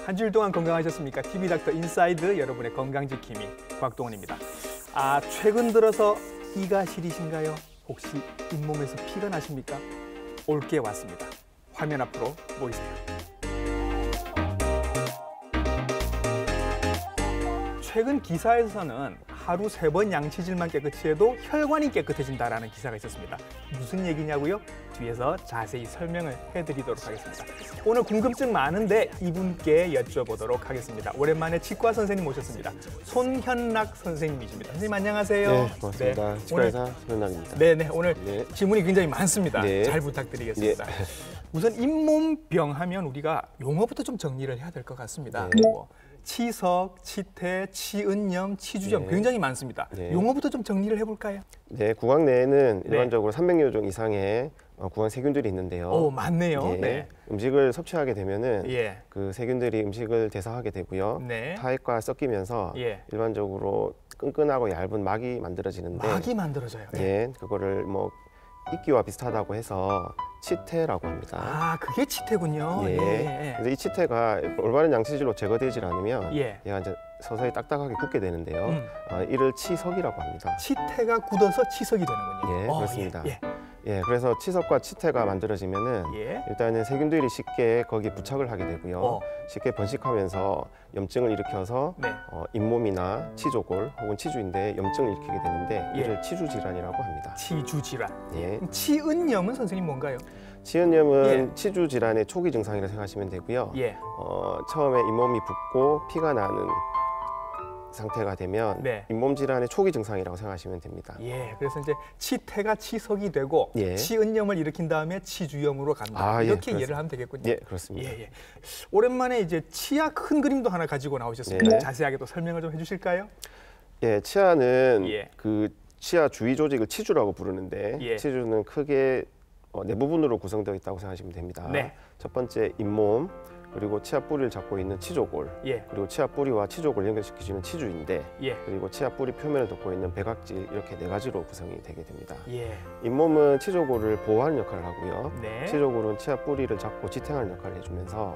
한 주일 동안 건강하셨습니까? TV닥터 인사이드 여러분의 건강지킴이 곽동원입니다. 최근 들어서 이가 시리신가요? 혹시 잇몸에서 피가 나십니까? 올게 왔습니다. 화면 앞으로 모이세요. 최근 기사에서는 하루 3번 양치질만 깨끗이 해도 혈관이 깨끗해진다라는 기사가 있었습니다. 무슨 얘기냐고요? 뒤에서 자세히 설명을 해드리도록 하겠습니다. 오늘 궁금증 많은데 이분께 여쭤보도록 하겠습니다. 오랜만에 치과 선생님 모셨습니다. 손현락 선생님이십니다. 선생님 안녕하세요. 네, 고맙습니다. 네, 치과의사 손현락입니다. 네네, 오늘 질문이 굉장히 많습니다. 네. 잘 부탁드리겠습니다. 네. 우선 잇몸병 하면 우리가 용어부터 좀 정리를 해야 될 것 같습니다. 네. 치석, 치태, 치은염, 치주염 굉장히 많습니다. 용어부터 좀 정리를 해볼까요? 네, 구강 내에는 일반적으로 300여 종 이상의 구강 세균들이 있는데요. 오, 많네요. 네. 음식을 섭취하게 되면은 그 세균들이 음식을 대사하게 되고요. 타액과 섞이면서 일반적으로 끈끈하고 얇은 막이 만들어지는데 막이 만들어져요. 그거를 뭐 이끼와 비슷하다고 해서 치태라고 합니다. 그게 치태군요. 근데 이 치태가 올바른 양치질로 제거되질 않으면 얘가 이제 서서히 딱딱하게 굳게 되는데요. 이를 치석이라고 합니다. 치태가 굳어서 치석이 되는군요. 그렇습니다. 그래서 치석과 치태가 만들어지면은 일단은 세균들이 쉽게 거기에 부착을 하게 되고요. 쉽게 번식하면서 염증을 일으켜서 잇몸이나 치조골 혹은 치주인대에 염증을 일으키게 되는데 이를 치주질환이라고 합니다. 치주질환. 치은염은 선생님 뭔가요? 치은염은 치주 질환의 초기 증상이라고 생각하시면 되고요. 처음에 잇몸이 붓고 피가 나는 상태가 되면 잇몸 질환의 초기 증상이라고 생각하시면 됩니다. 그래서 이제 치태가 치석이 되고 치은염을 일으킨 다음에 치주염으로 간다. 이렇게 이해를 하면 되겠군요. 그렇습니다. 오랜만에 이제 치아 큰 그림도 하나 가지고 나오셨습니다. 자세하게 또 설명을 좀 해주실까요? 치아는 그 치아 주위 조직을 치주라고 부르는데 치주는 크게 네 부분으로 구성되어 있다고 생각하시면 됩니다. 첫 번째 잇몸, 그리고 치아 뿌리를 잡고 있는 치조골, 그리고 치아 뿌리와 치조골을 연결시키는 치주인대, 그리고 치아 뿌리 표면을 덮고 있는 배각질, 이렇게 4가지로 구성이 되게 됩니다. 잇몸은 치조골을 보호하는 역할을 하고요. 치조골은 치아 뿌리를 잡고 지탱하는 역할을 해주면서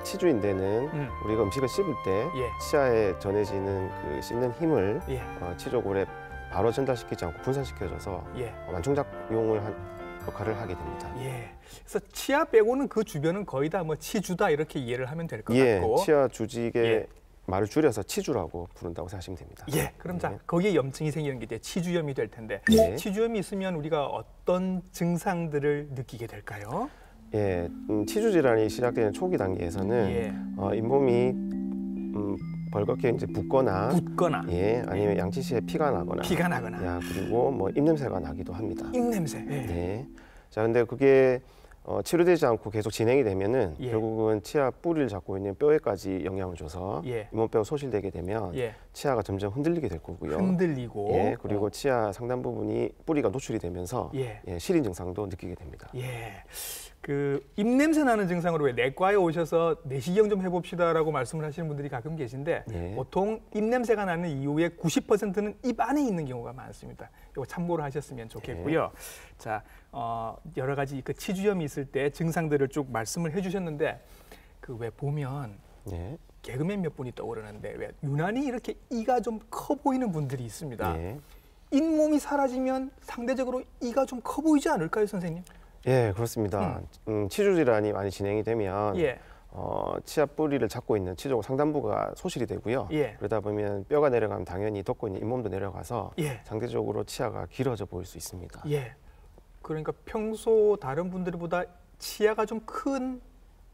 치주인대는 우리가 음식을 씹을 때 치아에 전해지는 그 씹는 힘을 치조골에 바로 전달시키지 않고 분산시켜줘서 완충작용을 역할을 하게 됩니다. 그래서 치아 빼고는 그 주변은 거의 다 뭐 치주다 이렇게 이해를 하면 될 것 같고. 치아 주직의 말을 줄여서 치주라고 부른다고 생각하시면 됩니다. 그럼 자 거기에 염증이 생기는 게 이제 치주염이 될 텐데 치주염이 있으면 우리가 어떤 증상들을 느끼게 될까요? 치주 질환이 시작되는 초기 단계에서는 잇몸이 벌겋게 이제 붓거나 아니면 양치 시에 피가 나거나 그리고 뭐 입냄새가 나기도 합니다. 입냄새. 자, 근데 그게 치료되지 않고 계속 진행이 되면은 결국은 치아 뿌리를 잡고 있는 뼈에까지 영향을 줘서 잇몸뼈가 소실되게 되면 치아가 점점 흔들리게 될 거고요. 그리고 치아 상단 부분이 뿌리가 노출이 되면서 시린 증상도 느끼게 됩니다. 그 입냄새 나는 증상으로 왜 내과에 오셔서 내시경 좀 해봅시다라고 말씀을 하시는 분들이 가끔 계신데 보통 입냄새가 나는 이유의 90%는 입 안에 있는 경우가 많습니다. 이거 참고를 하셨으면 좋겠고요. 자, 여러 가지 그 치주염이 있을 때 증상들을 쭉 말씀을 해주셨는데 그 왜 보면 개그맨 몇 분이 떠오르는데 왜 유난히 이렇게 이가 좀 커 보이는 분들이 있습니다. 잇몸이 사라지면 상대적으로 이가 좀 커 보이지 않을까요, 선생님? 그렇습니다. 치주 질환이 많이 진행이 되면 치아 뿌리를 잡고 있는 치조골 상단부가 소실이 되고요. 그러다 보면 뼈가 내려가면 당연히 덮고 있는 잇몸도 내려가서 상대적으로 치아가 길어져 보일 수 있습니다. 그러니까 평소 다른 분들보다 치아가 좀 큰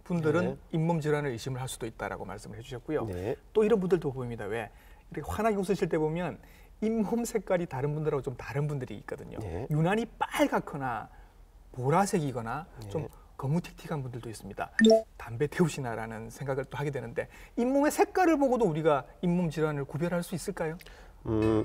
분들은 잇몸 질환을 의심을 할 수도 있다라고 말씀을 해주셨고요. 또 이런 분들도 보입니다. 왜 이렇게 환하게 웃으실 때 보면 잇몸 색깔이 다른 분들하고 좀 다른 분들이 있거든요. 유난히 빨갛거나 보라색이거나 좀 거무틱틱한 분들도 있습니다. 담배 태우시나라는 생각을 또 하게 되는데 잇몸의 색깔을 보고도 우리가 잇몸 질환을 구별할 수 있을까요?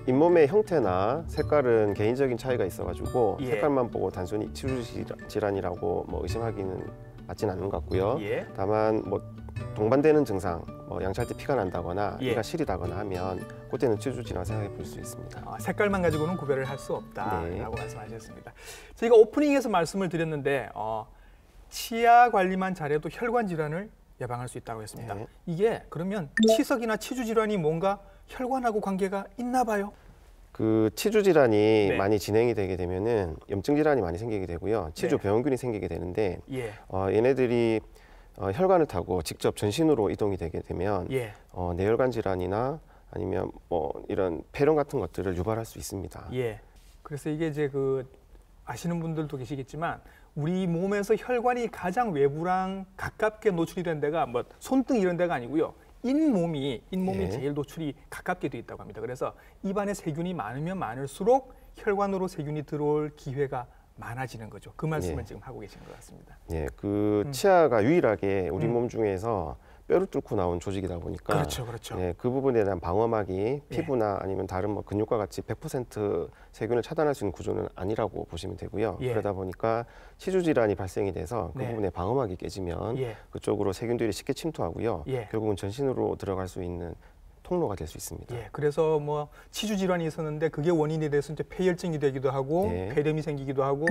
잇몸의 형태나 색깔은 개인적인 차이가 있어가지고 색깔만 보고 단순히 치주 질환이라고 뭐 의심하기는 맞지는 않는 것 같고요. 다만 뭐 동반되는 증상, 뭐 양치할 때 피가 난다거나 이가 시리다거나 하면 그때는 치주 질환 생각해 볼 수 있습니다. 색깔만 가지고는 구별을 할 수 없다라고 말씀하셨습니다. 저희가 오프닝에서 말씀을 드렸는데 치아 관리만 잘해도 혈관 질환을 예방할 수 있다고 했습니다. 네. 이게 그러면 치석이나 치주 질환이 뭔가 혈관하고 관계가 있나 봐요? 그 치주 질환이 네. 많이 진행이 되게 되면은 염증 질환이 많이 생기게 되고요. 치주 네. 병원균이 생기게 되는데 예. 얘네들이 혈관을 타고 직접 전신으로 이동이 되게 되면 예. 뇌혈관 질환이나 아니면 뭐 이런 폐렴 같은 것들을 유발할 수 있습니다. 예. 그래서 이게 이제 그 아시는 분들도 계시겠지만 우리 몸에서 혈관이 가장 외부랑 가깝게 노출이 된 데가 뭐 손등 이런 데가 아니고요. 잇몸이 예. 제일 노출이 가깝게 돼 있다고 합니다. 그래서 입안에 세균이 많으면 많을수록 혈관으로 세균이 들어올 기회가 많아지는 거죠. 그 말씀을 예. 지금 하고 계신 것 같습니다. 예, 그 치아가 유일하게 우리 몸 중에서 뼈를 뚫고 나온 조직이다 보니까 그렇죠, 그렇죠. 예, 그 부분에 대한 방어막이 피부나 아니면 다른 뭐 근육과 같이 100% 세균을 차단할 수 있는 구조는 아니라고 보시면 되고요. 예. 그러다 보니까 치주 질환이 발생이 돼서 그 네. 부분에 방어막이 깨지면 예. 그쪽으로 세균들이 쉽게 침투하고요. 예. 결국은 전신으로 들어갈 수 있는 통로가 될 수 있습니다. 예, 그래서 뭐 치주 질환이 있었는데 그게 원인이 돼서 이제 폐혈증이 되기도 하고 예. 폐렴이 생기기도 하고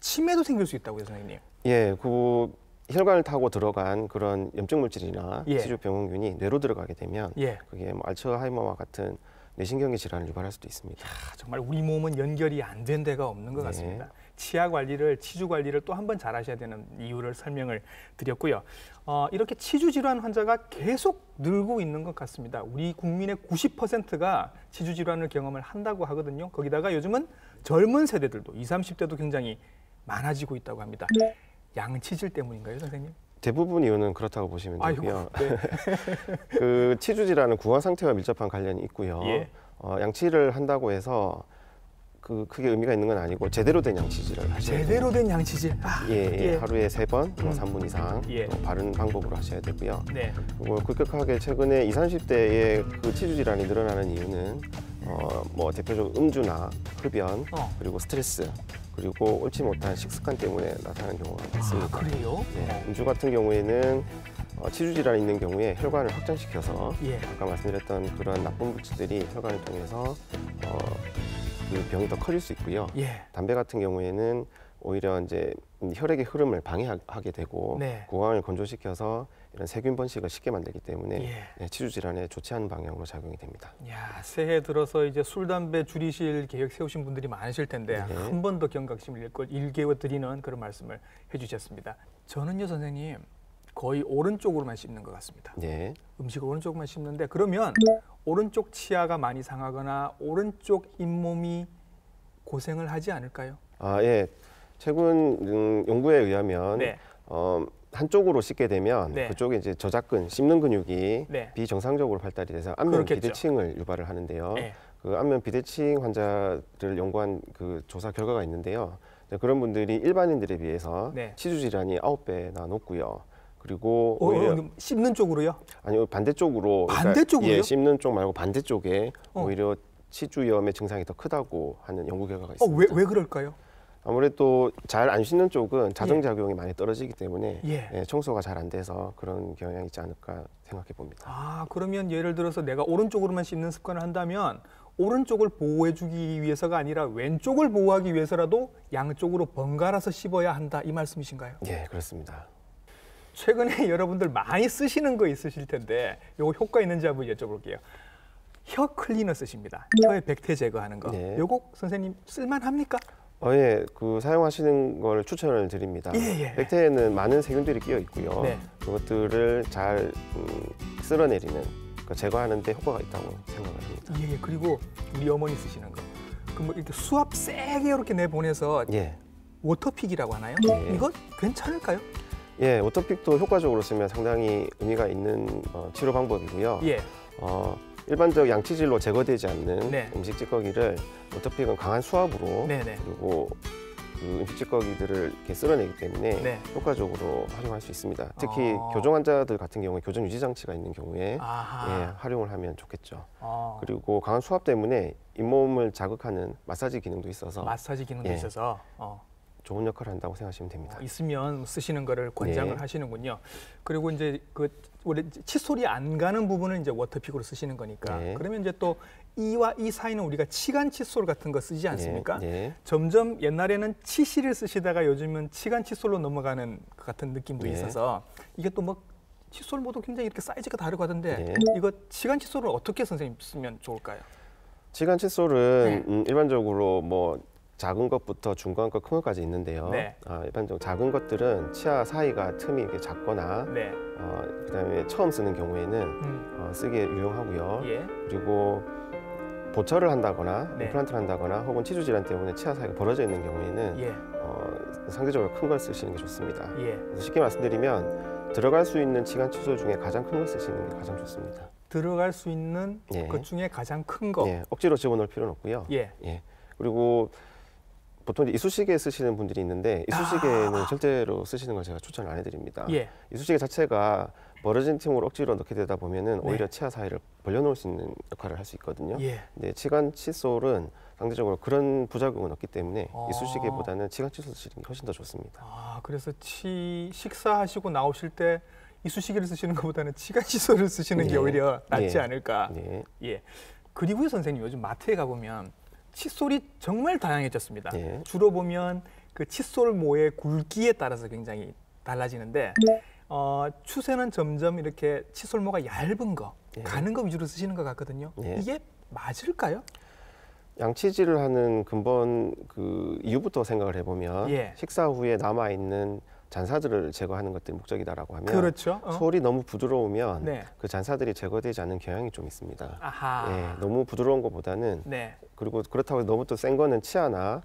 치매도 생길 수 있다고요, 선생님. 예, 그 혈관을 타고 들어간 그런 염증 물질이나 예. 치주 병원균이 뇌로 들어가게 되면 예. 그게 뭐 알츠하이머와 같은 뇌신경계 질환을 유발할 수도 있습니다. 정말 우리 몸은 연결이 안 된 데가 없는 것 네. 같습니다. 치아 관리를, 치주 관리를 또 한 번 잘 하셔야 되는 이유를 설명을 드렸고요. 이렇게 치주 질환 환자가 계속 늘고 있는 것 같습니다. 우리 국민의 90%가 치주 질환을 경험을 한다고 하거든요. 거기다가 요즘은 젊은 세대들도 20, 30대도 굉장히 많아지고 있다고 합니다. 양치질 때문인가요, 선생님? 대부분 이유는 그렇다고 보시면 되고요. 아이고, 네. 그 치주 질환은 구강 상태와 밀접한 관련이 있고요. 예. 양치를 한다고 해서 크게 의미가 있는 건 아니고 제대로 된 양치질을 하셔야 돼요. 제대로 된 양치질. 예. 하루에 3번, 3분 이상 예. 바른 방법으로 하셔야 되고요. 네. 그리고 급격하게 최근에 20, 30대의 그 치주 질환이 늘어나는 이유는 뭐 대표적으로 음주나 흡연 그리고 스트레스 그리고 옳지 못한 식습관 때문에 나타나는 경우가 많습니다. 아, 그래요? 네, 음주 같은 경우에는 치주 질환이 있는 경우에 혈관을 확장시켜서 예. 아까 말씀드렸던 그런 나쁜 물질들이 혈관을 통해서 그 병이 더 커질 수 있고요. 예. 담배 같은 경우에는 오히려 이제 혈액의 흐름을 방해하게 되고 네. 구강을 건조시켜서 이런 세균 번식을 쉽게 만들기 때문에 예. 치주 질환에 좋지 않은 방향으로 작용이 됩니다. 야, 새해 들어서 이제 술, 담배 줄이실 계획 세우신 분들이 많으실 텐데 네. 한 번 더 경각심을 일깨워드리는 그런 말씀을 해주셨습니다. 저는요, 선생님, 거의 오른쪽으로만 씹는 것 같습니다. 네. 음식을 오른쪽만 씹는데 그러면 오른쪽 치아가 많이 상하거나 오른쪽 잇몸이 고생을 하지 않을까요? 아, 예. 최근 연구에 의하면 네. 한쪽으로 씹게 되면 네. 그쪽에 이제 저작근, 씹는 근육이 네. 비정상적으로 발달이 돼서 안면 그렇겠죠. 비대칭을 유발을 하는데요. 네. 그 안면 비대칭 환자를 연구한 그 조사 결과가 있는데요. 그런 분들이 일반인들에 비해서 네. 치주 질환이 9배나 높고요. 그리고 오히려 씹는 쪽으로요? 아니요, 반대쪽으로 반대쪽으로요? 그러니까, 예, 씹는 쪽 말고 반대쪽에 오히려 치주염의 증상이 더 크다고 하는 연구 결과가 있습니다. 왜 그럴까요? 아무래도 잘 안 씻는 쪽은 자정작용이 많이 떨어지기 때문에 예. 청소가 잘 안 돼서 그런 경향이 있지 않을까 생각해 봅니다. 아, 그러면 예를 들어서 내가 오른쪽으로만 씹는 습관을 한다면 오른쪽을 보호해주기 위해서가 아니라 왼쪽을 보호하기 위해서라도 양쪽으로 번갈아서 씹어야 한다, 이 말씀이신가요? 예, 그렇습니다. 최근에 여러분들 많이 쓰시는 거 있으실 텐데 요거 효과 있는지 한번 여쭤볼게요. 혀 클리너 쓰십니다. 혀의 백태 제거하는 거. 네. 요거 선생님 쓸만합니까? 예, 그 사용하시는 걸 추천을 드립니다. 예. 백태에는 많은 세균들이 끼어 있고요. 네. 그것들을 잘 쓸어내리는, 그러니까 제거하는 데 효과가 있다고 생각을 합니다. 예. 그리고 우리 어머니 쓰시는 거. 그 뭐 이렇게 수압 세게 이렇게 내보내서 예. 워터픽이라고 하나요? 예. 이거 괜찮을까요? 예, 워터픽도 효과적으로 쓰면 상당히 의미가 있는 치료 방법이고요. 예. 일반적 양치질로 제거되지 않는 네. 음식 찌꺼기를 워터픽은 강한 수압으로 네네. 그리고 그 음식 찌꺼기들을 이렇게 쓸어내기 때문에 네. 효과적으로 활용할 수 있습니다. 특히 아. 교정 환자들 같은 경우에 교정 유지 장치가 있는 경우에 아하. 활용을 하면 좋겠죠. 아. 그리고 강한 수압 때문에 잇몸을 자극하는 마사지 기능도 있어서 마사지 기능도 예. 있어서 좋은 역할을 한다고 생각하시면 됩니다. 있으면 쓰시는 거를 권장을 네. 하시는군요. 그리고 이제 그 원래 칫솔이 안 가는 부분은 이제 워터픽으로 쓰시는 거니까. 네. 그러면 이제 또 이와 이 사이는 우리가 치간 칫솔 같은 거 쓰지 않습니까? 네. 점점 옛날에는 치실을 쓰시다가 요즘은 치간 칫솔로 넘어가는 것 같은 느낌도 네. 있어서 이게 또 뭐 칫솔모도 굉장히 이렇게 사이즈가 다르고 하던데 이거 치간 칫솔을 어떻게 선생님 쓰면 좋을까요? 치간 칫솔은 일반적으로 뭐 작은 것부터 중간 것, 큰 것까지 있는데요. 일반적으로 작은 것들은 치아 사이가 틈이 이렇게 작거나 그다음에 처음 쓰는 경우에는 쓰기에 유용하고요. 그리고 보철을 한다거나 임플란트를 한다거나 혹은 치주 질환 때문에 치아 사이가 벌어져 있는 경우에는 상대적으로 큰 걸 쓰시는 게 좋습니다. 그래서 쉽게 말씀드리면 들어갈 수 있는 치간 칫솔 중에 가장 큰 걸 쓰시는 게 가장 좋습니다. 들어갈 수 있는 것 중에 가장 큰 거. 억지로 집어넣을 필요는 없고요. 그리고 보통 이쑤시개 쓰시는 분들이 있는데 이쑤시개는 절대로 쓰시는 걸 제가 추천을 안 해드립니다. 이쑤시개 자체가 벌어진 틈으로 억지로 넣게 되다 보면은 오히려 치아 사이를 벌려놓을 수 있는 역할을 할 수 있거든요. 근데 치간 칫솔은 상대적으로 그런 부작용은 없기 때문에 이쑤시개보다는 치간 칫솔 쓰시는 게 훨씬 더 좋습니다. 그래서 식사하시고 나오실 때 이쑤시개를 쓰시는 것보다는 치간 칫솔을 쓰시는 게 오히려 낫지 않을까. 그리고요 선생님, 요즘 마트에 가보면 칫솔이 정말 다양해졌습니다. 주로 보면 그 칫솔모의 굵기에 따라서 굉장히 달라지는데 추세는 점점 이렇게 칫솔모가 얇은 거, 가는 거 위주로 쓰시는 것 같거든요. 이게 맞을까요? 양치질을 하는 근본 그 이유부터 생각을 해보면 식사 후에 남아 있는 잔사들을 제거하는 것들이 목적이다라고 하면 그렇죠. 솔이 너무 부드러우면 그 잔사들이 제거되지 않는 경향이 좀 있습니다. 너무 부드러운 것보다는 그리고 그렇다고 너무 또 센 거는 치아나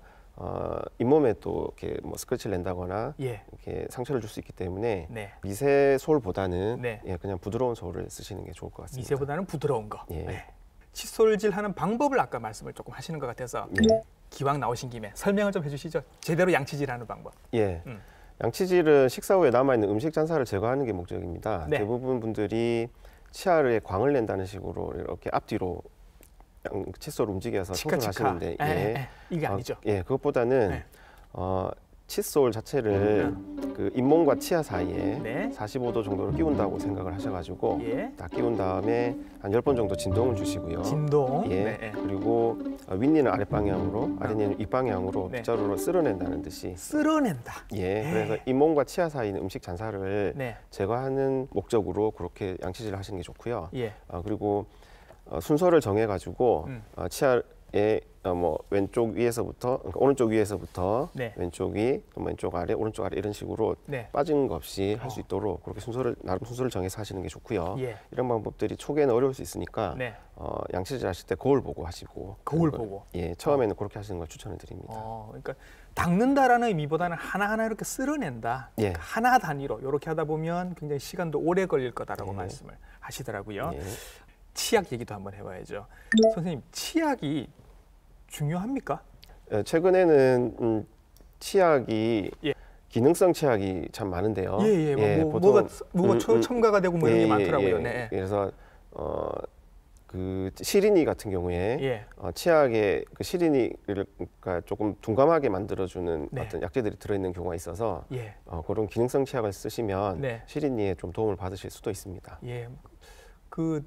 잇몸에 또 이렇게 뭐 스크래치를 낸다거나 이렇게 상처를 줄 수 있기 때문에 미세 솔보다는 그냥 부드러운 솔을 쓰시는 게 좋을 것 같습니다. 미세보다는 부드러운 거. 칫솔질 하는 방법을 아까 말씀을 조금 하시는 것 같아서 기왕 나오신 김에 설명을 좀 해주시죠. 제대로 양치질하는 방법. 양치질은 식사 후에 남아있는 음식 잔사를 제거하는 게 목적입니다. 대부분 분들이 치아에 광을 낸다는 식으로 이렇게 앞뒤로 칫솔을 움직여서 청소를 하시는데 이게 아니죠. 그것보다는 칫솔 자체를 그 잇몸과 치아 사이에 45도 정도로 끼운다고 생각을 하셔가지고 딱 끼운 다음에 한 10번 정도 진동을 주시고요. 진동. 그리고 윗니는 아랫방향으로, 아랫니는 윗방향으로 빗자루로 쓸어낸다는 듯이. 쓸어낸다. 그래서 잇몸과 치아 사이 있는 음식 잔사를 제거하는 목적으로 그렇게 양치질을 하시는 게 좋고요. 그리고 순서를 정해가지고 치아에 뭐 왼쪽 위에서부터, 그러니까 오른쪽 위에서부터 왼쪽 위, 왼쪽 아래, 오른쪽 아래 이런 식으로 빠지는 거 없이 할 수 있도록 그렇게 나름 순서를 정해서 하시는 게 좋고요. 이런 방법들이 초기에는 어려울 수 있으니까 양치질 하실 때 거울 보고 하시고. 거울 보고. 처음에는 그렇게 하시는 걸 추천을 드립니다. 그러니까 닦는다라는 의미보다는 하나하나 이렇게 쓸어낸다. 하나 단위로 이렇게 하다 보면 굉장히 시간도 오래 걸릴 거다라고 말씀을 하시더라고요. 치약 얘기도 한번 해봐야죠. 선생님, 치약이 중요합니까? 최근에는 치약이 기능성 치약이 참 많은데요. 보통 뭐가 첨가가 되고 뭐 이런 게 많더라고요. 그래서 그 시리니 같은 경우에 치약에 그 시리니를 조금 둔감하게 만들어주는 어떤 약재들이 들어있는 경우가 있어서 그런 기능성 치약을 쓰시면 시리니에 좀 도움을 받으실 수도 있습니다. 그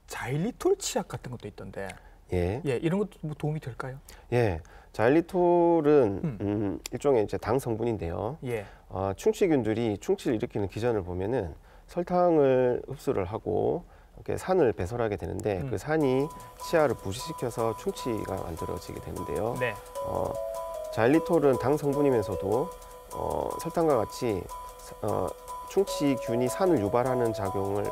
자일리톨 치약 같은 것도 있던데. 이런 것도 뭐 도움이 될까요? 자일리톨은 일종의 이제 당 성분인데요. 충치균들이 충치를 일으키는 기전을 보면은 설탕을 흡수를 하고 이렇게 산을 배설하게 되는데 그 산이 치아를 부식시켜서 충치가 만들어지게 되는데요. 자일리톨은 당 성분이면서도 설탕과 같이 충치균이 산을 유발하는 작용을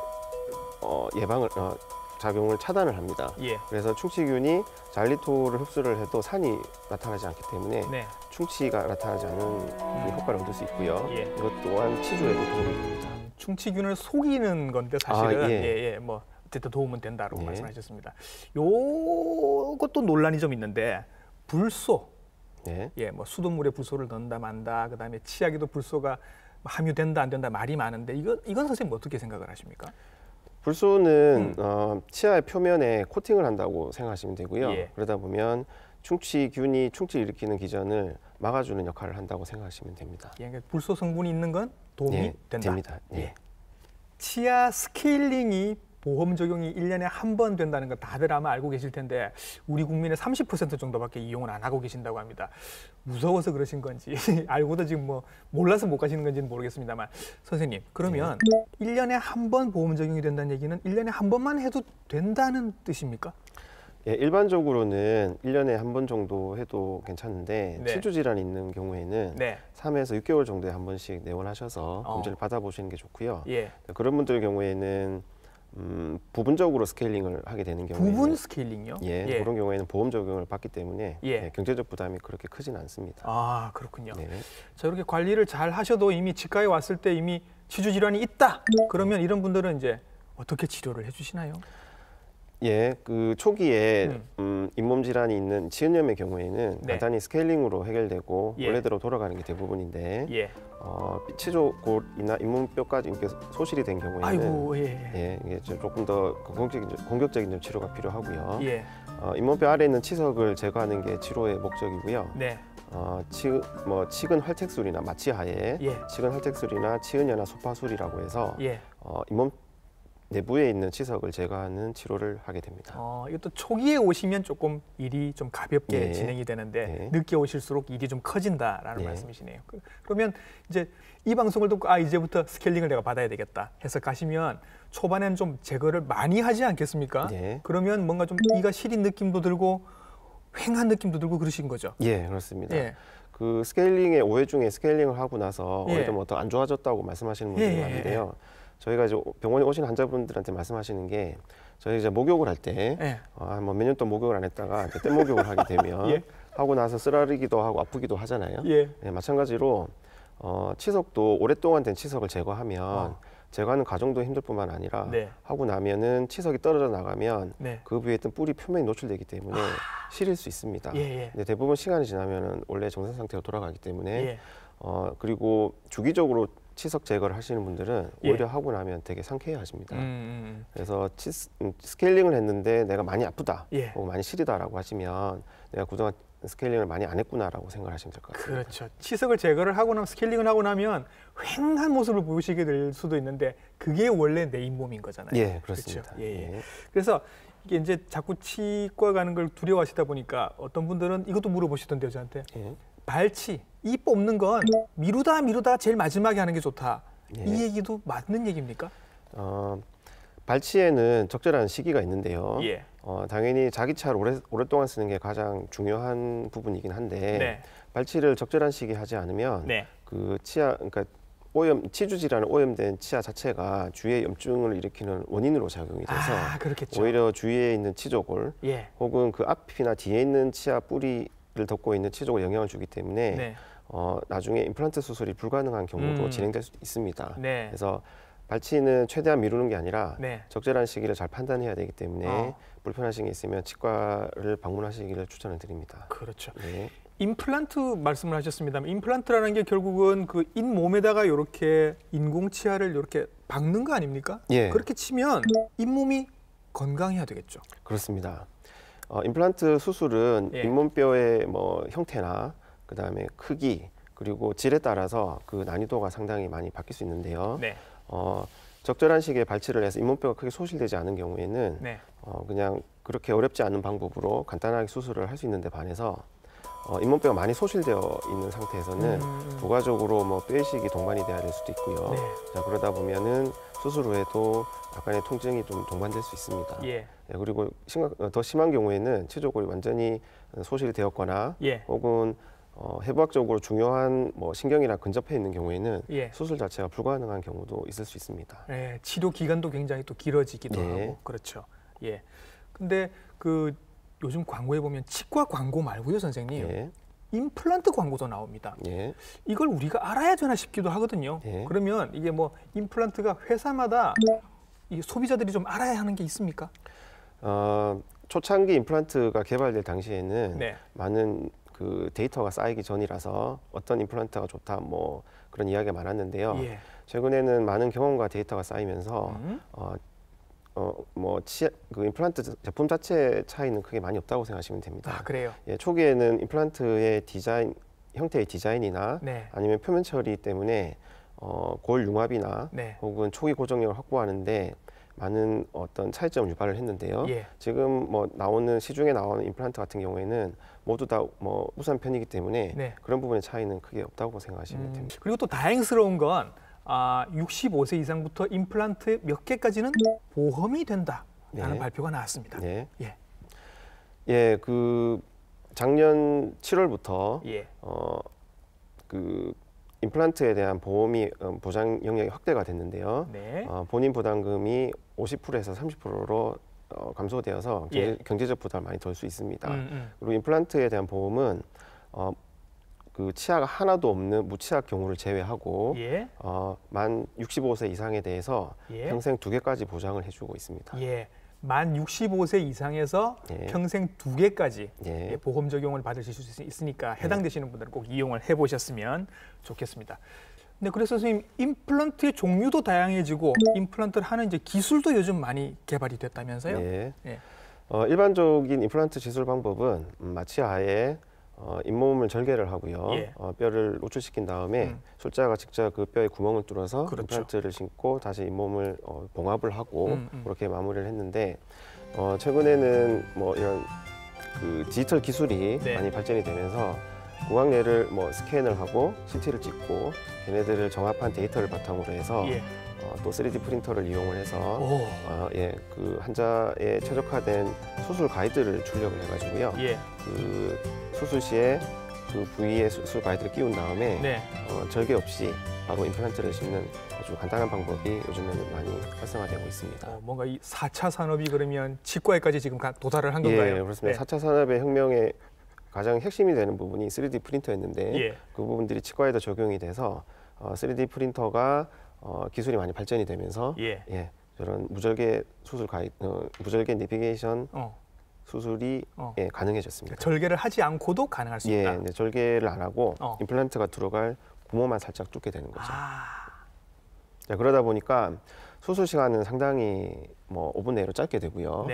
작용을 차단을 합니다. 그래서 충치균이 자일리톨을 흡수를 해도 산이 나타나지 않기 때문에 충치가 나타나지 않는 효과를 얻을 수 있고요. 이것 또한 치주에도 도움이 됩니다. 충치균을 속이는 건데 사실은 뭐 어쨌든 도움은 된다고 말씀하셨습니다. 요것도 논란이 좀 있는데 불소, 뭐 수돗물에 불소를 넣는다 만다, 그다음에 치약에도 불소가 함유된다 안 된다 말이 많은데 이건 선생님 어떻게 생각을 하십니까? 불소는 치아의 표면에 코팅을 한다고 생각하시면 되고요. 그러다 보면 충치균이 충치를 일으키는 기전을 막아주는 역할을 한다고 생각하시면 됩니다. 그러니까 불소 성분이 있는 건 도움이 된다. 됩니다. 치아 스케일링이 보험 적용이 1년에 한 번 된다는 거 다들 아마 알고 계실 텐데 우리 국민의 30% 정도밖에 이용을 안 하고 계신다고 합니다. 무서워서 그러신 건지 알고도 지금 뭐 몰라서 못 가시는 건지는 모르겠습니다만 선생님 그러면 1년에 한 번 보험 적용이 된다는 얘기는 1년에 한 번만 해도 된다는 뜻입니까? 예, 일반적으로는 1년에 한 번 정도 해도 괜찮은데 네. 치주 질환이 있는 경우에는 네. 3에서 6개월 정도에 한 번씩 내원하셔서 검진을 받아보시는 게 좋고요. 예. 그런 분들 경우에는 부분적으로 스케일링을 하게 되는 경우에는 부분 스케일링요? 예, 그런 경우에는 보험 적용을 받기 때문에 예. 경제적 부담이 그렇게 크진 않습니다. 아, 그렇군요. 네. 자, 이렇게 관리를 잘 하셔도 이미 치과에 왔을 때 이미 치주 질환이 있다. 그러면 이런 분들은 이제 어떻게 치료를 해주시나요? 예, 그 초기에 잇몸 질환이 있는 치은염의 경우에는 네. 간단히 스케일링으로 해결되고 예. 원래대로 돌아가는 게 대부분인데 예. 치조골이나 잇몸뼈까지 이렇게 소실이 된 경우에는 아이고, 예. 예, 이게 조금 더 공격적인 치료가 필요하고요. 예. 잇몸뼈 아래에 있는 치석을 제거하는 게 치료의 목적이고요. 네. 치근 활택술이나 마취하에 예. 치근 활택술이나 치은여나 소파술이라고 해서 예. 잇몸 내부에 있는 치석을 제거하는 치료를 하게 됩니다. 이것도 초기에 오시면 조금 일이 좀 가볍게 네. 진행이 되는데 네. 늦게 오실수록 일이 좀 커진다라는 네. 말씀이시네요. 그러면 이제 이 방송을 듣고 이제부터 스케일링을 내가 받아야 되겠다 해서 가시면 초반에는 좀 제거를 많이 하지 않겠습니까? 네. 그러면 뭔가 좀 이가 시린 느낌도 들고 횡한 느낌도 들고 그러신 거죠? 예, 그렇습니다. 예. 그 스케일링의 오해 중에 스케일링을 하고 나서 예. 오히려 뭐 더 안 좋아졌다고 말씀하시는 분들이 예. 많은데요. 저희가 이제 병원에 오신 환자분들한테 말씀하시는 게 저희 이제 목욕을 할 때 예. 뭐 몇 년 동안 목욕을 안 했다가 이제 때 목욕을 하게 되면 예. 하고 나서 쓰라리기도 하고 아프기도 하잖아요. 예. 예, 마찬가지로 치석도 오랫동안 된 치석을 제거하면 제거하는 과정도 힘들 뿐만 아니라 네. 하고 나면은 치석이 떨어져 나가면 네. 그 위에 있던 뿌리 표면이 노출되기 때문에 시릴 수 있습니다. 예. 근데 대부분 시간이 지나면은 원래 정상 상태로 돌아가기 때문에 예. 그리고 주기적으로 치석 제거를 하시는 분들은 예. 오히려 하고 나면 되게 상쾌해 하십니다. 그래서 스케일링을 했는데 내가 많이 아프다, 예. 혹은 많이 시리다라고 하시면 내가 그동안 스케일링을 많이 안 했구나라고 생각하시면 될 것 같습니다. 그렇죠. 치석을 제거를 하고 나면 스케일링을 하고 나면 횡한 모습을 보이시게 될 수도 있는데 그게 원래 내 잇몸인 거잖아요. 예, 그렇습니다. 그렇죠? 예. 예. 그래서 이게 이제 자꾸 치과 가는 걸 두려워하시다 보니까 어떤 분들은 이것도 물어보시던데요, 저한테. 예. 발치, 이 뽑는 건 미루다 제일 마지막에 하는 게 좋다. 예. 이 얘기도 맞는 얘기입니까? 발치에는 적절한 시기가 있는데요. 예. 당연히 자기 차를 오랫동안 쓰는 게 가장 중요한 부분이긴 한데 네. 발치를 적절한 시기에 하지 않으면 네. 그 그러니까 치주 질환에 오염된 치아 자체가 주위에 염증을 일으키는 원인으로 작용이 돼서 그렇겠죠. 오히려 주위에 있는 치조골 예. 혹은 그 앞이나 뒤에 있는 치아 뿌리를 덮고 있는 치조골에 영향을 주기 때문에 네. 나중에 임플란트 수술이 불가능한 경우도 진행될 수 있습니다. 네. 그래서 발치는 최대한 미루는 게 아니라 네. 적절한 시기를 잘 판단해야 되기 때문에 불편하신 게 있으면 치과를 방문하시기를 추천을 드립니다. 그렇죠. 네. 임플란트 말씀을 하셨습니다만 임플란트라는 게 결국은 그 잇몸에다가 이렇게 인공 치아를 이렇게 박는 거 아닙니까? 예. 그렇게 치면 잇몸이 건강해야 되겠죠. 그렇습니다. 임플란트 수술은 예. 잇몸뼈의 뭐 형태나 그다음에 크기 그리고 질에 따라서 그 난이도가 상당히 많이 바뀔 수 있는데요. 네. 적절한 시기에 발치를 해서 잇몸뼈가 크게 소실되지 않은 경우에는 네. 그냥 그렇게 어렵지 않은 방법으로 간단하게 수술을 할 수 있는데 반해서 잇몸뼈가 많이 소실되어 있는 상태에서는 부가적으로 뭐 뼈이식이 동반이 돼야 될 수도 있고요. 네. 자, 그러다 보면은 수술 후에도 약간의 통증이 좀 동반될 수 있습니다. 예. 그리고 더 심한 경우에는 치조골이 완전히 소실이 되었거나 예. 혹은 해부학적으로 중요한 뭐 신경이나 근접해 있는 경우에는 예. 수술 자체가 불가능한 경우도 있을 수 있습니다. 예, 치료 기간도 굉장히 또 길어지기도 네. 하고 그렇죠. 예. 근데 그 요즘 광고에 보면 치과 광고 말고요, 선생님. 예. 임플란트 광고도 나옵니다. 예. 이걸 우리가 알아야 되나 싶기도 하거든요. 예. 그러면 이게 뭐 임플란트가 회사마다 이 소비자들이 좀 알아야 하는 게 있습니까? 초창기 임플란트가 개발될 당시에는 네. 많은 그 데이터가 쌓이기 전이라서 어떤 임플란트가 좋다 뭐 그런 이야기가 많았는데요. 예. 최근에는 많은 경험과 데이터가 쌓이면서 그 임플란트 제품 자체 차이는 크게 많이 없다고 생각하시면 됩니다. 그래요? 예, 초기에는 임플란트의 형태의 디자인이나 네. 아니면 표면 처리 때문에 골 융합이나 네. 혹은 초기 고정력을 확보하는데 많은 어떤 차이점을 유발을 했는데요. 지금 뭐 시중에 나오는 임플란트 같은 경우에는 모두 다 뭐 우수한 편이기 때문에 그런 부분의 차이는 크게 없다고 생각하시면 됩니다. 그리고 또 다행스러운 건 65세 이상부터 임플란트 몇 개까지는 보험이 된다라는 발표가 나왔습니다. 그 작년 7월부터 그 임플란트에 대한 보험이 보장 영역이 확대가 됐는데요. 본인 부담금이 50%에서 30%로 감소되어서 경제적 부담을 많이 덜 수 있습니다. 그리고 임플란트에 대한 보험은 그 치아가 하나도 없는 무치아 경우를 제외하고 만 65세 이상에 대해서 평생 2개까지 보장을 해주고 있습니다. 만 65세 이상에서 평생 2개까지 보험 적용을 받으실 수 있으니까 해당되시는 분들은 꼭 이용을 해보셨으면 좋겠습니다. 네, 그래서 선생님 임플란트의 종류도 다양해지고 임플란트를 하는 이제 기술도 요즘 많이 개발이 됐다면서요? 일반적인 임플란트 시술 방법은 마취하에 잇몸을 절개를 하고요. 뼈를 노출시킨 다음에 술자가 직접 그 뼈에 구멍을 뚫어서 임플란트를 심고 다시 잇몸을 봉합을 하고 그렇게 마무리를 했는데 최근에는 뭐 이런 그 디지털 기술이 많이 발전이 되면서 구강내를 뭐 스캔을 하고 CT를 찍고 걔네들을 정합한 데이터를 바탕으로 해서 또 3D 프린터를 이용을 해서 그 환자의 최적화된 수술 가이드를 출력을 해가지고요. 그 수술 시에 그 부위에 수술 가이드를 끼운 다음에 절개 없이 바로 임플란트를 심는 아주 간단한 방법이 요즘에는 많이 활성화되고 있습니다. 뭔가 이 4차 산업이 그러면 치과에까지 지금 도달을 한 건가요? 그렇습니다. 4차 산업의 혁명의 가장 핵심이 되는 부분이 3D 프린터였는데 그 부분들이 치과에도 적용이 돼서 3D 프린터가 기술이 많이 발전이 되면서 저런 무절개 수술 무절개 내비게이션 수술이 가능해졌습니다. 절개를 하지 않고도 가능할 수 있다. 절개를 안 하고 임플란트가 들어갈 구멍만 살짝 뚫게 되는 거죠. 자, 그러다 보니까 수술 시간은 상당히 뭐 5분 내로 짧게 되고요.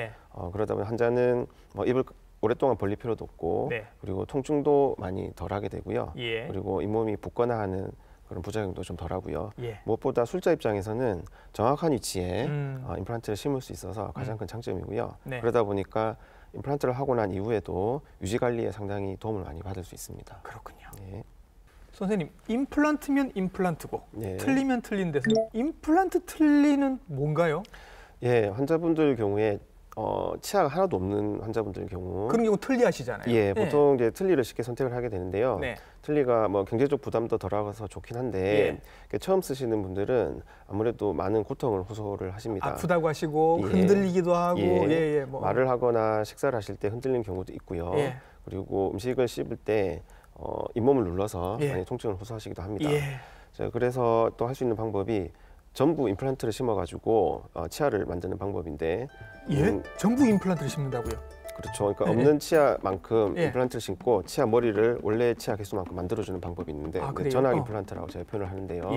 그러다 보니 환자는 뭐 입을 오랫동안 벌릴 필요도 없고 그리고 통증도 많이 덜하게 되고요. 그리고 잇몸이 붓거나 하는 그런 부작용도 좀 덜하고요. 무엇보다 술자 입장에서는 정확한 위치에 임플란트를 심을 수 있어서 가장 큰 장점이고요. 그러다 보니까 임플란트를 하고 난 이후에도 유지 관리에 상당히 도움을 많이 받을 수 있습니다. 그렇군요. 선생님, 임플란트면 임플란트고 틀리면 틀린데 임플란트 틀리는 뭔가요? 환자분들 경우에 치아가 하나도 없는 환자분들 경우 그런 경우 틀리하시잖아요. 보통 이제 틀니를 쉽게 선택을 하게 되는데요. 틀니가 뭐 경제적 부담도 덜하서 좋긴 한데 처음 쓰시는 분들은 아무래도 많은 고통을 호소를 하십니다. 아프다고 하시고 흔들리기도 하고 뭐. 말을 하거나 식사를 하실 때 흔들리는 경우도 있고요. 그리고 음식을 씹을 때 잇몸을 눌러서 많이 통증을 호소하시기도 합니다. 자, 그래서 또 할 수 있는 방법이 전부 임플란트를 심어가지고 치아를 만드는 방법인데 전부 임플란트를 심는다고요? 그렇죠. 그러니까 없는 치아만큼 임플란트를 심고 치아 머리를 원래 치아 개수만큼 만들어주는 방법이 있는데 전학 임플란트라고 제가 표현을 하는데요.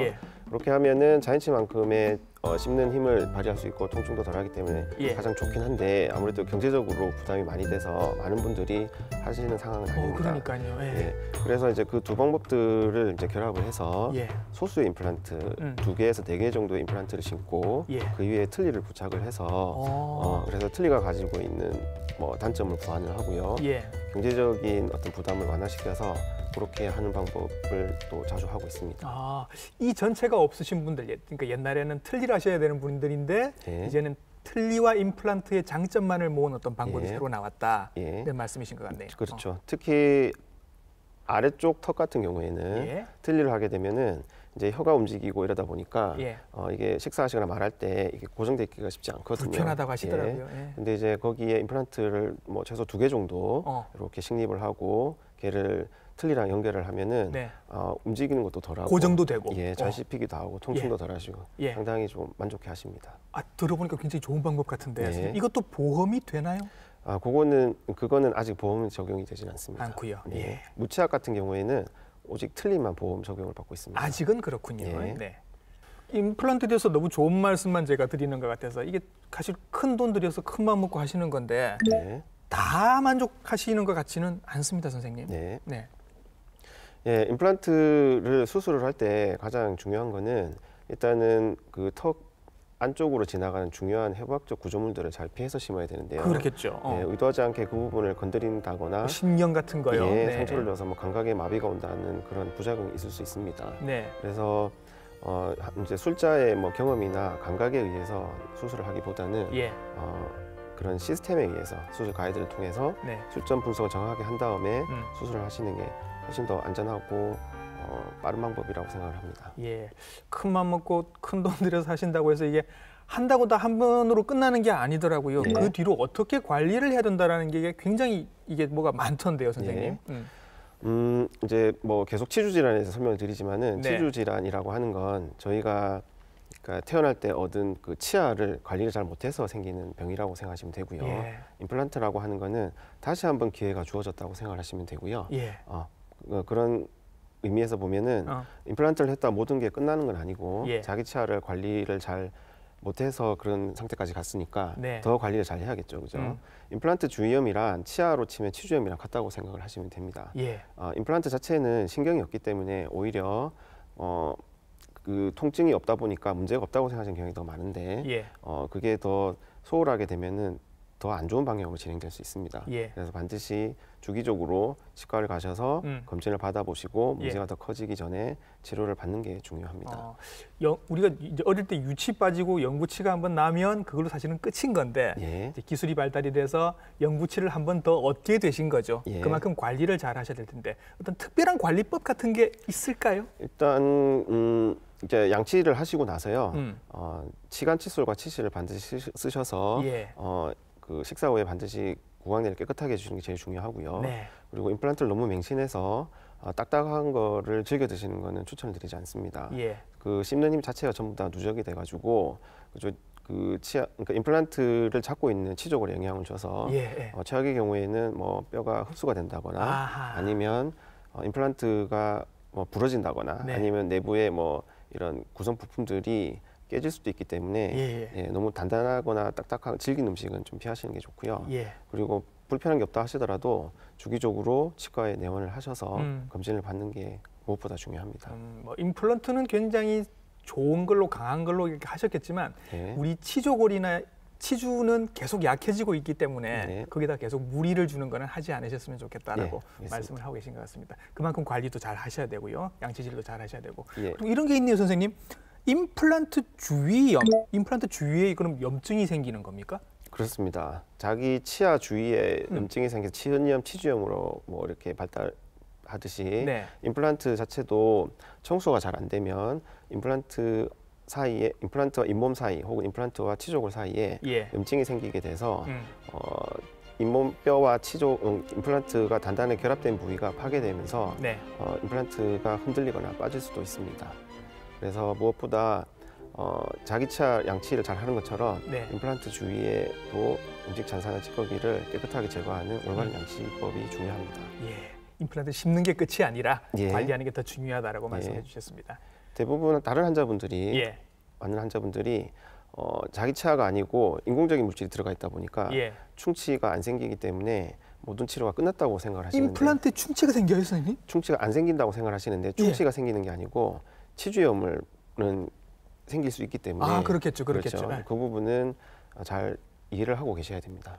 그렇게 하면은 자연치만큼의 씹는 힘을 발휘할 수 있고 통증도 덜하기 때문에 가장 좋긴 한데 아무래도 경제적으로 부담이 많이 돼서 많은 분들이 하시는 상황은 아닙니다. 그러니까요. 그래서 이제 그 두 방법들을 이제 결합을 해서 소수의 임플란트 2개에서 4개 정도의 임플란트를 심고 그 위에 틀니를 부착을 해서 그래서 틀니가 가지고 있는 뭐 단점을 보완을 하고요. 경제적인 어떤 부담을 완화시켜서 그렇게 하는 방법을 또 자주 하고 있습니다. 이 전체가 없으신 분들, 그러니까 옛날에는 틀니를 하셔야 되는 분들인데 이제는 틀니와 임플란트의 장점만을 모은 어떤 방법이 새로 나왔다. 이런 말씀이신 것 같네요. 그렇죠. 특히 아래쪽 턱 같은 경우에는 틀니를 하게 되면은 이제 혀가 움직이고 이러다 보니까 이게 식사하시거나 말할 때 이게 고정돼 있기가 쉽지 않거든요. 불편하다고 하시더라고요. 근데 이제 거기에 임플란트를 뭐 최소 2개 정도 이렇게 식립을 하고 걔를 틀니랑 연결을 하면은 움직이는 것도 덜하고 고정도 되고 잘 씹히기도 하고 통증도 덜하시고 상당히 좀 만족해 하십니다. 들어보니까 굉장히 좋은 방법 같은데 이것도 보험이 되나요? 그거는 아직 보험이 적용이 되지는 않습니다. 않고요. 무치약 같은 경우에는 오직 틀니만 보험 적용을 받고 있습니다. 아직은 그렇군요. 임플란트에 대해서 너무 좋은 말씀만 제가 드리는 것 같아서 이게 사실 큰 돈 들여서 큰 마음 먹고 하시는 건데 다 만족하시는 것 같지는 않습니다, 선생님. 임플란트를 수술을 할 때 가장 중요한 거는 일단은 그 턱 안쪽으로 지나가는 중요한 해부학적 구조물들을 잘 피해서 심어야 되는데요. 그렇겠죠. 예, 의도하지 않게 그 부분을 건드린다거나 신경 같은 거요. 예, 네. 상처를 줘서 뭐 감각에 마비가 온다는 그런 부작용이 있을 수 있습니다. 네. 그래서 이제 술자의 뭐 경험이나 감각에 의해서 수술을 하기보다는 예. 그런 시스템에 의해서 수술 가이드를 통해서 네. 술점 분석을 정확하게 한 다음에 수술을 하시는 게 훨씬 더 안전하고 빠른 방법이라고 생각을 합니다. 예, 큰 맘 먹고 큰 돈 들여서 하신다고 해서 이게 한다고 다 한 번으로 끝나는 게 아니더라고요. 예. 그 뒤로 어떻게 관리를 해야 된다라는 게 굉장히 이게 뭐가 많던데요, 선생님. 예. 이제 뭐 계속 치주 질환에 대해서 설명을 드리지만은 네. 치주 질환이라고 하는 건 저희가 그러니까 태어날 때 얻은 그 치아를 관리를 잘 못해서 생기는 병이라고 생각하시면 되고요. 예. 임플란트라고 하는 거는 다시 한번 기회가 주어졌다고 생각하시면 되고요. 예. 그런 의미에서 보면은 임플란트를 했다 모든 게 끝나는 건 아니고 예. 자기 치아를 관리를 잘 못해서 그런 상태까지 갔으니까 네. 더 관리를 잘 해야겠죠, 그죠? 임플란트 주위염이란 치아로 치면 치주염이랑 같다고 생각을 하시면 됩니다. 예. 임플란트 자체는 신경이 없기 때문에 오히려 그 통증이 없다 보니까 문제가 없다고 생각하시는 경향이 더 많은데 예. 그게 더 소홀하게 되면은 더 안 좋은 방향으로 진행될 수 있습니다. 예. 그래서 반드시 주기적으로 치과를 가셔서 검진을 받아보시고 문제가 예. 더 커지기 전에 치료를 받는 게 중요합니다. 우리가 이제 어릴 때 유치 빠지고 영구치가 한번 나면 그걸로 사실은 끝인 건데 예. 이제 기술이 발달이 돼서 영구치를 한번 더 얻게 되신 거죠. 예. 그만큼 관리를 잘 하셔야 될 텐데 어떤 특별한 관리법 같은 게 있을까요? 일단 이제 양치를 하시고 나서요. 치간 칫솔과 치실을 반드시 쓰셔서 예. 그 식사 후에 반드시 구강내를 깨끗하게 해주시는 게 제일 중요하고요. 네. 그리고 임플란트를 너무 맹신해서 딱딱한 거를 즐겨 드시는 거는 추천을 드리지 않습니다. 예. 그 씹는 힘 자체가 전부 다 누적이 돼가지고 그러니까 임플란트를 잡고 있는 치족에 영향을 줘서 예. 최악의 경우에는 뭐 뼈가 흡수가 된다거나 아하. 아니면 임플란트가 뭐 부러진다거나 네. 아니면 내부에 뭐 이런 구성 부품들이 깨질 수도 있기 때문에 예. 너무 단단하거나 딱딱한 질긴 음식은 좀 피하시는 게 좋고요. 예. 그리고 불편한 게 없다 하시더라도 주기적으로 치과에 내원을 하셔서 검진을 받는 게 무엇보다 중요합니다. 뭐 임플란트는 굉장히 좋은 걸로 강한 걸로 이렇게 하셨겠지만 네. 우리 치조골이나 치주는 계속 약해지고 있기 때문에 네. 거기다 계속 무리를 주는 거는 하지 않으셨으면 좋겠다라고 네, 말씀을 하고 계신 것 같습니다. 그만큼 관리도 잘 하셔야 되고요. 양치질도 잘 하셔야 되고. 예. 그리고 이런 게 있네요, 선생님. 임플란트 주위염, 임플란트 주위에 그럼 염증이 생기는 겁니까? 그렇습니다. 자기 치아 주위에 염증이 생겨서 치은염, 치주염으로 뭐 이렇게 발달하듯이 네. 임플란트 자체도 청소가 잘 안 되면 임플란트와 잇몸 사이 혹은 임플란트와 치조골 사이에 예. 염증이 생기게 돼서 잇몸뼈와 임플란트가 단단하게 결합된 부위가 파괴되면서 네. 임플란트가 흔들리거나 빠질 수도 있습니다. 그래서 무엇보다 자기 치아 양치를 잘 하는 것처럼 네. 임플란트 주위에도 음식 잔산한 찌꺼기를 깨끗하게 제거하는 올바른 양치법이 중요합니다. 예. 임플란트 심는 게 끝이 아니라 예. 관리하는 게 더 중요하다라고 말씀해 주셨습니다. 대부분 다른 환자분들이 예. 많은 환자분들이 자기 치아가 아니고 인공적인 물질이 들어가 있다 보니까 예. 충치가 안 생기기 때문에 모든 치료가 끝났다고 생각을 하시는데 임플란트에 충치가 생겨요, 선생님? 충치가 안 생긴다고 생각을 하시는데 충치가 생기는 게 아니고 치주염은 생길 수 있기 때문에 그렇겠죠. 그렇죠. 그 부분은 잘 이해를 하고 계셔야 됩니다.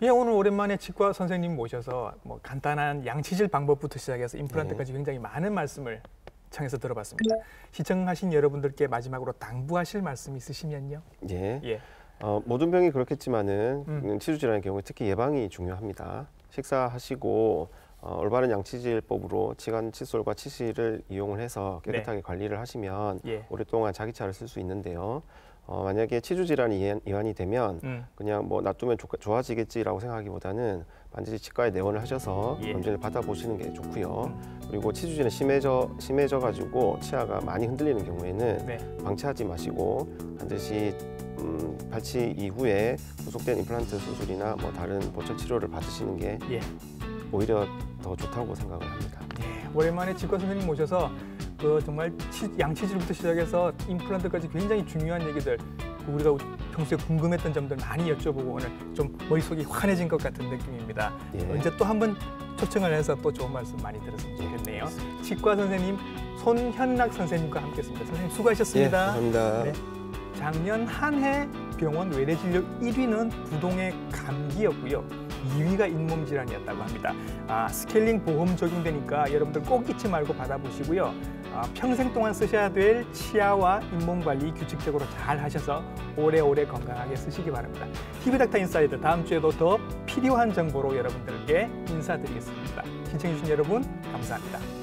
예, 오늘 오랜만에 치과 선생님 모셔서 뭐 간단한 양치질 방법부터 시작해서 임플란트까지 굉장히 많은 말씀을 청해서 들어봤습니다. 시청하신 여러분들께 마지막으로 당부하실 말씀 있으시면요. 예. 예. 모든 병이 그렇겠지만은 치주 질환의 경우에 특히 예방이 중요합니다. 식사하시고 올바른 양치질법으로 치간 칫솔과 치실을 이용을 해서 깨끗하게 관리를 하시면 예. 오랫동안 자기 치아를 쓸 수 있는데요. 만약에 치주 질환이 이완이 되면 그냥 뭐 놔두면 좋아지겠지라고 생각하기보다는 반드시 치과에 내원을 하셔서 검진을 받아보시는 게 좋고요. 그리고 치주 질환이 심해져 가지고 치아가 많이 흔들리는 경우에는 방치하지 마시고 반드시 발치 이후에 후속된 임플란트 수술이나 뭐 다른 보철 치료를 받으시는 게 오히려 더 좋다고 생각을 합니다. 오랜만에 치과 선생님 모셔서 정말 양치질부터 시작해서 임플란트까지 굉장히 중요한 얘기들 우리가 평소에 궁금했던 점들 많이 여쭤보고 오늘 좀 머릿속이 환해진 것 같은 느낌입니다. 언제 또 한번 초청을 해서 또 좋은 말씀 많이 들었으면 좋겠네요. 치과 선생님 손현락 선생님과 함께했습니다. 선생님 수고하셨습니다. 감사합니다. 작년 한 해 병원 외래 진료 1위는 부동의 감기였고요. 2위가 잇몸 질환이었다고 합니다. 스케일링 보험 적용되니까 여러분들 꼭 잊지 말고 받아보시고요. 평생 동안 쓰셔야 될 치아와 잇몸 관리 규칙적으로 잘 하셔서 오래오래 건강하게 쓰시기 바랍니다. TV닥터 인사이드 다음 주에도 더 필요한 정보로 여러분들께 인사드리겠습니다. 시청해주신 여러분 감사합니다.